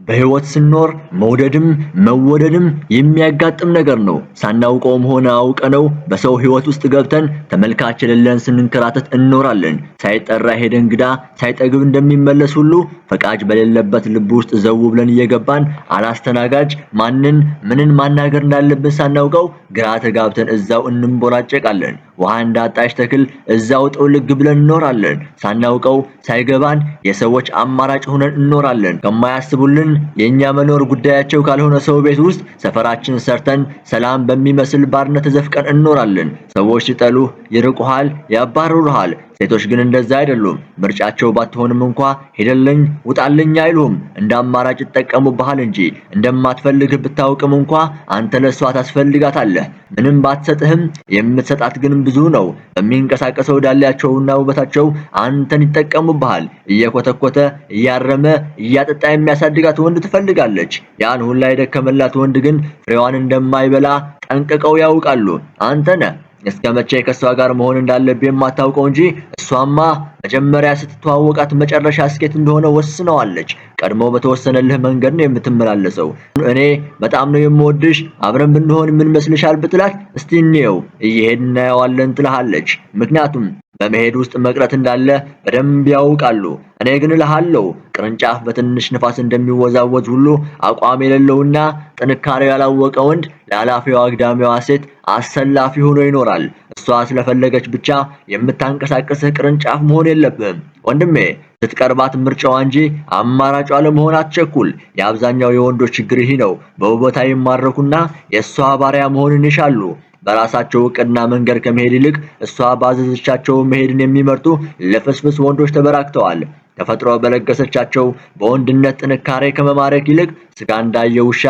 በህይወት ስንኖር መውደድም መወደድም የሚያጋጥም ነገር ነው። ሳናውቀውም ሆነ አውቀነው በሰው ህይወት ውስጥ ገብተን ተመልካች የሌለን ስንንከራተት እንኖራለን። ሳይጠራ ሄደ እንግዳ ሳይጠግብ እንደሚመለስ ሁሉ ፈቃጅ በሌለበት ልብ ውስጥ ዘው ብለን እየገባን አላስተናጋጅ ማንን ምንን ማናገር እንዳለብን ሳናውቀው ግራ ተጋብተን እዛው እንቦራጨቃለን። ውሃ እንዳጣች ተክል እዛው ጥውልግ ብለን እንኖራለን። ሳናውቀው ሳይገባን የሰዎች አማራጭ ሆነን እንኖራለን። ከማያስቡልን የኛ መኖር ጉዳያቸው ካልሆነ ሰው ቤት ውስጥ ሰፈራችን ሰርተን ሰላም በሚመስል ባርነት ተዘፍቀን እንኖራለን። ሰዎች ሲጠሉ ይርቁሃል፣ ያባርሩሃል። ሴቶች ግን እንደዛ አይደሉም። ምርጫቸው ባትሆንም እንኳን ሄደልኝ ውጣልኝ አይሉም። እንደ አማራጭ ይጠቀሙብሃል እንጂ እንደማትፈልግህ ብታውቅም እንኳን አንተ ለሷ ታስፈልጋታለህ። ምንም ባትሰጥህም የምትሰጣት ግን ብዙ ነው። በሚንቀሳቀሰው ዳሌያቸውና ውበታቸው አንተን ይጠቀሙብሃል። እየኮተኮተ እያረመ እያጠጣ የሚያሳድጋት ወንድ ትፈልጋለች። ያን ሁላ የደከመላት ወንድ ግን ፍሬዋን እንደማይበላ ጠንቅቀው ያውቃሉ። አንተ ነህ እስከመቼ ከሷ ጋር መሆን እንዳለብህ የማታውቀው እንጂ እሷማ መጀመሪያ ስትተዋወቃት መጨረሻ ስኬት እንደሆነ ወስነዋለች። ቀድሞ በተወሰነልህ መንገድ ነው የምትመላለሰው። እኔ በጣም ነው የምወድሽ አብረን ብንሆን ምን መስልሻል ብትላት እስቲ እንየው እየሄድን እናየዋለን ትልሃለች። ምክንያቱም በመሄድ ውስጥ መቅረት እንዳለ በደንብ ያውቃሉ። እኔ ግን እልሃለሁ ቅርንጫፍ በትንሽ ንፋስ እንደሚወዛወዝ ሁሉ አቋም የሌለውና ጥንካሬው ያላወቀ ወንድ ለኃላፊዋ አግዳሚዋ ሴት አሰላፊ ሆኖ ይኖራል። እሷ ስለፈለገች ብቻ የምታንቀሳቅስህ ቅርንጫፍ መሆን የለብህም። ወንድሜ ስትቀርባት ምርጫዋ እንጂ አማራጯ ለመሆን አትቸኩል። የአብዛኛው የወንዶች ችግር ይህ ነው። በውበታ ይማረኩና የእሷ ባሪያ መሆንን ይሻሉ። በራሳቸው እቅድና መንገድ ከመሄድ ይልቅ እሷ ባዘዘቻቸው መሄድን የሚመርጡ ለፍስፍስ ወንዶች ተበራክተዋል። ተፈጥሮ በለገሰቻቸው በወንድነት ጥንካሬ ከመማረክ ይልቅ ስጋ እንዳየ ውሻ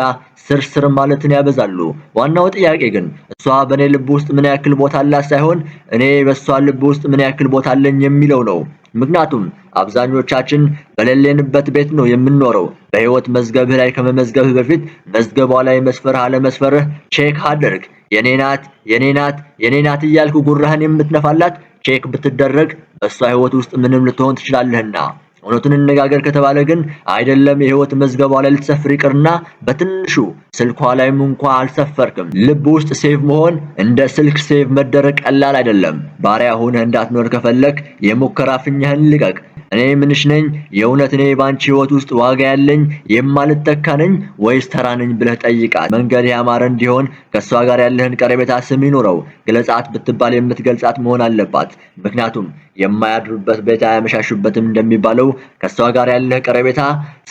ስርስር ማለትን ያበዛሉ። ዋናው ጥያቄ ግን እሷ በኔ ልብ ውስጥ ምን ያክል ቦታ አላት ሳይሆን እኔ በሷ ልብ ውስጥ ምን ያክል ቦታ አለኝ የሚለው ነው። ምክንያቱም አብዛኞቻችን በሌለንበት ቤት ነው የምንኖረው። በህይወት መዝገብህ ላይ ከመመዝገብህ በፊት መዝገቧ ላይ መስፈርህ አለመስፈርህ ቼክ አድርግ። የኔ ናት እያልኩ ጉራህን የምትነፋላት ቼክ ብትደረግ በሷ ህይወት ውስጥ ምንም ልትሆን ትችላለህና። እውነቱን እንነጋገር ከተባለ ግን አይደለም የህይወት መዝገቧ ላይ ልትሰፍር ይቅርና በትንሹ ስልኳ ላይም እንኳን አልሰፈርክም። ልብ ውስጥ ሴቭ መሆን እንደ ስልክ ሴቭ መደረግ ቀላል አይደለም። ባሪያ ሆነህ እንዳትኖር ከፈለክ የሙከራ ፊኛህን ልቀቅ። እኔ ምንሽ ነኝ? የእውነት እኔ ባንቺ ህይወት ውስጥ ዋጋ ያለኝ የማልተካ ነኝ ወይስ ተራ ነኝ ብለህ ጠይቃት። መንገድ ያማረ እንዲሆን ከሷ ጋር ያለህን ቀረቤታ ስም ይኑረው። ግለጻት ብትባል የምትገልጻት መሆን አለባት። ምክንያቱም የማያድሩበት ቤት አያመሻሹበትም እንደሚባለው ከሷ ጋር ያለህ ቀረቤታ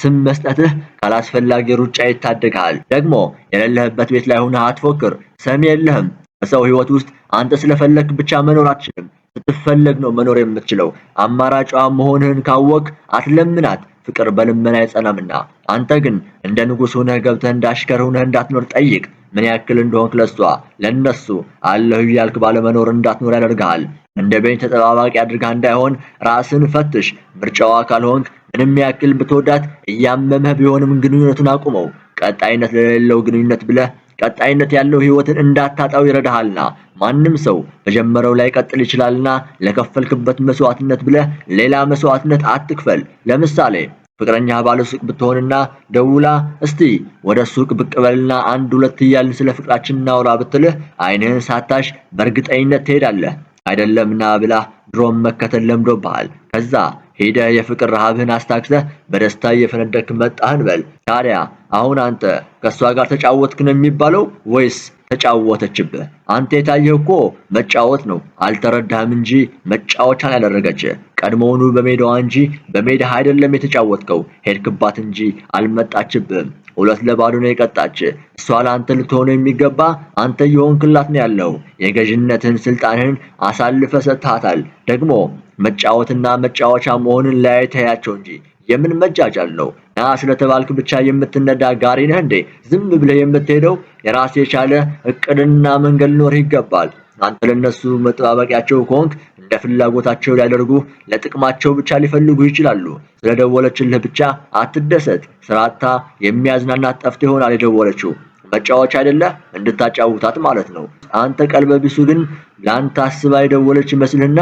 ስም መስጠትህ ካላስፈላጊ ሩጫ ይታደጋል። ደግሞ የሌለህበት ቤት ላይ ሆነህ አትፎክር። ሰሚ የለህም። በሰው ህይወት ውስጥ አንተ ስለፈለክ ብቻ መኖር አትችልም። ስትፈለግ ነው መኖር የምትችለው። አማራጯ መሆንህን ካወቅ አትለምናት። ፍቅር በልመና አይጸናምና። አንተ ግን እንደ ንጉስ ሆነህ ገብተህ እንዳሽከር ሆነህ እንዳትኖር ጠይቅ። ምን ያክል እንደሆንክ ለሷ ለነሱ አለሁ ያልክ ባለመኖር እንዳትኖር ያደርጋል። እንደ ቤት ተጠባባቂ አድርጋ እንዳይሆን ራስን ፈትሽ። ምርጫዋ ካልሆንክ ምንም ያክል ብትወዳት እያመመህ ቢሆንም ግንኙነቱን አቁመው። ቀጣይነት ለሌለው ግንኙነት ብለህ ቀጣይነት ያለው ህይወትን እንዳታጣው ይረዳሃልና። ማንም ሰው በጀመረው ላይ ቀጥል ይችላልና ለከፈልክበት መስዋዕትነት ብለህ ሌላ መስዋዕትነት አትክፈል። ለምሳሌ ፍቅረኛ ባለ ሱቅ ብትሆንና ደውላ እስቲ ወደ ሱቅ ብቅ በልና አንድ ሁለት እያልን ስለ ፍቅራችን እናውራ ብትልህ አይንህን ሳታሽ በእርግጠኝነት ትሄዳለህ። አይደለምና ብላ ድሮም መከተል ለምዶብሃል። ከዛ ሄደህ የፍቅር ረሃብህን አስታክሰህ በደስታ እየፈነደክ መጣህን በል። ታዲያ አሁን አንተ ከሷ ጋር ተጫወትክ ነው የሚባለው ወይስ ተጫወተችብህ? አንተ የታየህ እኮ መጫወት ነው። አልተረዳህም እንጂ መጫወቻን ያደረገች ቀድሞውኑ በሜዳዋ እንጂ በሜዳህ አይደለም የተጫወትከው። ሄድክባት እንጂ አልመጣችብህም። ሁለት ለባዶ ነው የቀጣች። እሷ ለአንተ ልትሆን የሚገባ አንተ የሆንክላት ነው ያለው። የገዥነትን ስልጣንህን አሳልፈ ሰጥታታል። ደግሞ መጫወትና መጫወቻ መሆንን ለያይተያቸው እንጂ የምን መጃጃል ነው? ና ስለተባልክ ብቻ የምትነዳ ጋሪ ነህ እንዴ? ዝም ብለህ የምትሄደው የራስ የቻለ እቅድና መንገድ ሊኖርህ ይገባል። አንተ ለነሱ መጠባበቂያቸው ከሆንክ እንደ ፍላጎታቸው ሊያደርጉ ለጥቅማቸው ብቻ ሊፈልጉ ይችላሉ። ስለደወለችልህ ብቻ አትደሰት። ስራታ የሚያዝናናት ጠፍቶ ይሆናል የደወለችው። መጫወቻ አይደለ እንድታጫውታት ማለት ነው። አንተ ቀልበቢሱ ግን ላንተ አስባ የደወለች ይመስልህና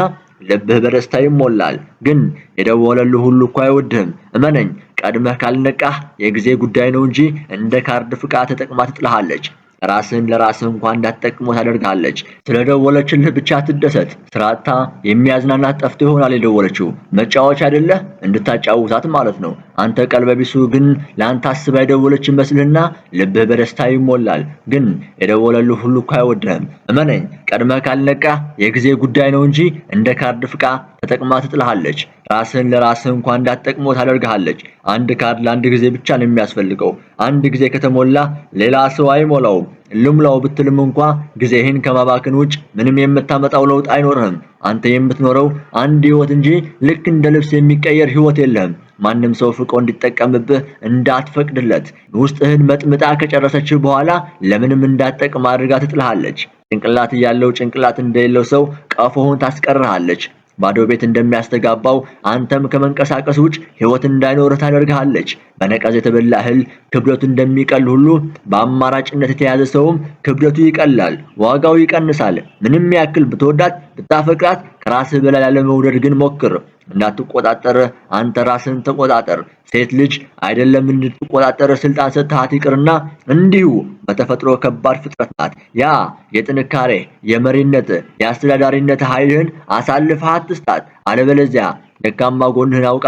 ልብህ በደስታ ይሞላል። ግን የደወለልህ ሁሉ እኮ አይወድህም። እመነኝ፣ ቀድመህ ካልነቃህ የጊዜ ጉዳይ ነው እንጂ እንደ ካርድ ፍቃ ተጠቅማ ትጥልሃለች። ራስን ለራስህ እንኳን እንዳትጠቅሞ ታደርጋለች። ስለደወለችልህ ብቻ ትደሰት። ስራታ የሚያዝናናት ጠፍቶ ይሆናል የደወለችው። መጫወቻ አይደለ እንድታጫውታት ማለት ነው። አንተ ቀልበቢሱ ግን ላንተ አስባ የደወለች መስልህና ልብህ በደስታ ይሞላል። ግን የደወለልህ ሁሉ እኮ አይወድህም። እመነኝ፣ ቀድመህ ካልነቃህ የጊዜ ጉዳይ ነው እንጂ እንደ ካርድ ፍቃ ተጠቅማ ትጥልሃለች። ራስን ለራስህ እንኳን እንዳትጠቅሞ ታደርጋለች። አንድ ካርድ ለአንድ ጊዜ ብቻ ነው የሚያስፈልገው። አንድ ጊዜ ከተሞላ ሌላ ሰው አይሞላውም። ልሙላው ብትልም እንኳን ጊዜህን ከማባከን ውጭ ምንም የምታመጣው ለውጥ አይኖርህም። አንተ የምትኖረው አንድ ህይወት እንጂ ልክ እንደ ልብስ የሚቀየር ህይወት የለህም። ማንም ሰው ፍቆ እንዲጠቀምብህ እንዳትፈቅድለት። ውስጥህን መጥምጣ ከጨረሰችህ በኋላ ለምንም እንዳትጠቅም አድርጋ ትጥልሃለች። ጭንቅላት ያለው ጭንቅላት እንደሌለው ሰው ቀፎውን ታስቀርሃለች። ባዶ ቤት እንደሚያስተጋባው አንተም ከመንቀሳቀስ ውጭ ህይወት እንዳይኖርህ ታደርጋለች። በነቀዝ የተበላ እህል ክብደቱ እንደሚቀል ሁሉ በአማራጭነት የተያዘ ሰውም ክብደቱ ይቀላል፣ ዋጋው ይቀንሳል። ምንም ያክል ብትወዳት ብታፈቅራት ከራስህ በላይ ላለመውደድ ግን ሞክር። እንዳትቆጣጠር አንተ ራስህን ተቆጣጠር። ሴት ልጅ አይደለም እንድትቆጣጠር ስልጣን ሰጥታት ይቅርና እንዲሁ በተፈጥሮ ከባድ ፍጥረት ናት። ያ የጥንካሬ የመሪነት የአስተዳዳሪነት ኃይልህን አሳልፈህ አትስጣት። አለበለዚያ ደካማ ጎንህን አውቃ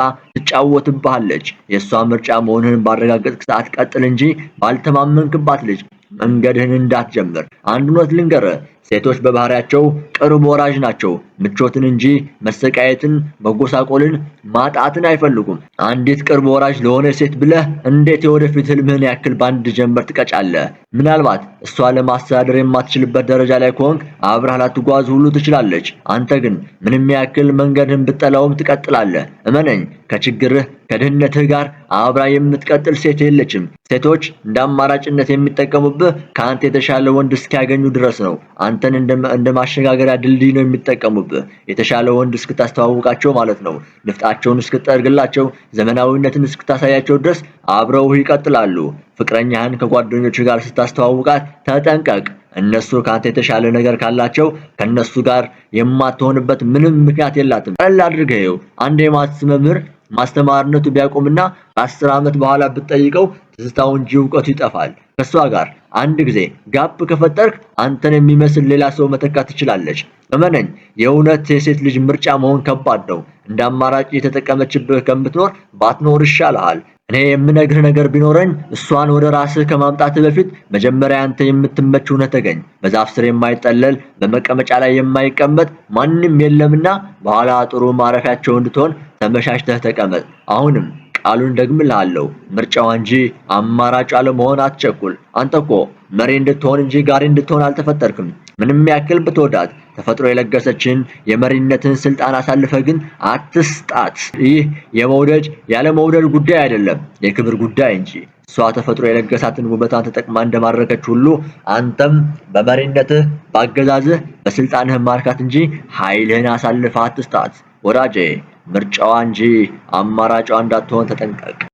ትጫወትብሃለች። የሷ ምርጫ መሆንህን ባረጋገጥክ ሰዓት ቀጥል እንጂ ባልተማመንክባት ልጅ መንገድህን እንዳትጀምር። አንድ ኖት ልንገርህ፣ ሴቶች በባህሪያቸው ቅርብ ወራጅ ናቸው። ምቾትን እንጂ መሰቃየትን፣ መጎሳቆልን፣ ማጣትን አይፈልጉም። አንዲት ቅርብ ወራጅ ለሆነ ሴት ብለህ እንዴት የወደፊት ህልምህን ያክል ባንድ ጀንበር ትቀጫለህ? ምናልባት እሷ ለማስተዳደር የማትችልበት ደረጃ ላይ ከሆንክ አብረህ ላትጓዝ ሁሉ ትችላለች። አንተ ግን ምንም ያክል መንገድህን ብትጠላውም ትቀጥላለህ። እመነኝ፣ ከችግርህ ከድህነትህ ጋር አብራ የምትቀጥል ሴት የለችም። ሴቶች እንደ አማራጭነት የሚጠቀሙብህ ከአንተ የተሻለ ወንድ እስኪያገኙ ድረስ ነው። አንተን እንደ ማሸጋገሪያ ድልድይ ነው የሚጠቀሙብህ። የተሻለ ወንድ እስክታስተዋውቃቸው ማለት ነው። ንፍጣቸውን እስክትጠርግላቸው፣ ዘመናዊነትን እስክታሳያቸው ድረስ አብረው ይቀጥላሉ። ፍቅረኛህን ከጓደኞች ጋር ስታስተዋውቃት ተጠንቀቅ። እነሱ ካንተ የተሻለ ነገር ካላቸው ከነሱ ጋር የማትሆንበት ምንም ምክንያት የላትም። ቀለል አድርገው አንድ የማትስ መምህር ማስተማርነቱ ቢያቆምና ከ10 ዓመት በኋላ ብትጠይቀው ትዝታው እንጂ ዕውቀቱ ይጠፋል። ከሷ ጋር አንድ ጊዜ ጋፕ ከፈጠርክ አንተን የሚመስል ሌላ ሰው መተካት ትችላለች። እመነኝ፣ የእውነት የሴት ልጅ ምርጫ መሆን ከባድ ነው። እንደ አማራጭ የተጠቀመችብህ ከምትኖር ባትኖር ይሻልሃል። እኔ የምነግርህ ነገር ቢኖረኝ እሷን ወደ ራስህ ከማምጣትህ በፊት መጀመሪያ አንተ የምትመች ሆነህ ተገኝ። በዛፍ ስር የማይጠለል በመቀመጫ ላይ የማይቀመጥ ማንም የለምና በኋላ ጥሩ ማረፊያቸው እንድትሆን ተመሻሽተህ ተቀመጥ። አሁንም ቃሉን ደግምልሃለሁ፣ ምርጫዋ እንጂ አማራጭ አለመሆን አትቸኩል። አንተ እኮ መሪ እንድትሆን እንጂ ጋሪ እንድትሆን አልተፈጠርክም። ምንም ያክል ብትወዳት ተፈጥሮ የለገሰችን የመሪነትን ስልጣን አሳልፈ ግን አትስጣት። ይህ የመውደድ ያለ መውደድ ጉዳይ አይደለም፣ የክብር ጉዳይ እንጂ። እሷ ተፈጥሮ የለገሳትን ውበቷን ተጠቅማ እንደማረከች ሁሉ አንተም በመሪነትህ፣ ባገዛዝህ፣ በስልጣንህ ማርካት እንጂ ኃይልህን አሳልፈ አትስጣት። ወዳጄ፣ ምርጫዋ እንጂ አማራጯ እንዳትሆን ተጠንቀቅ።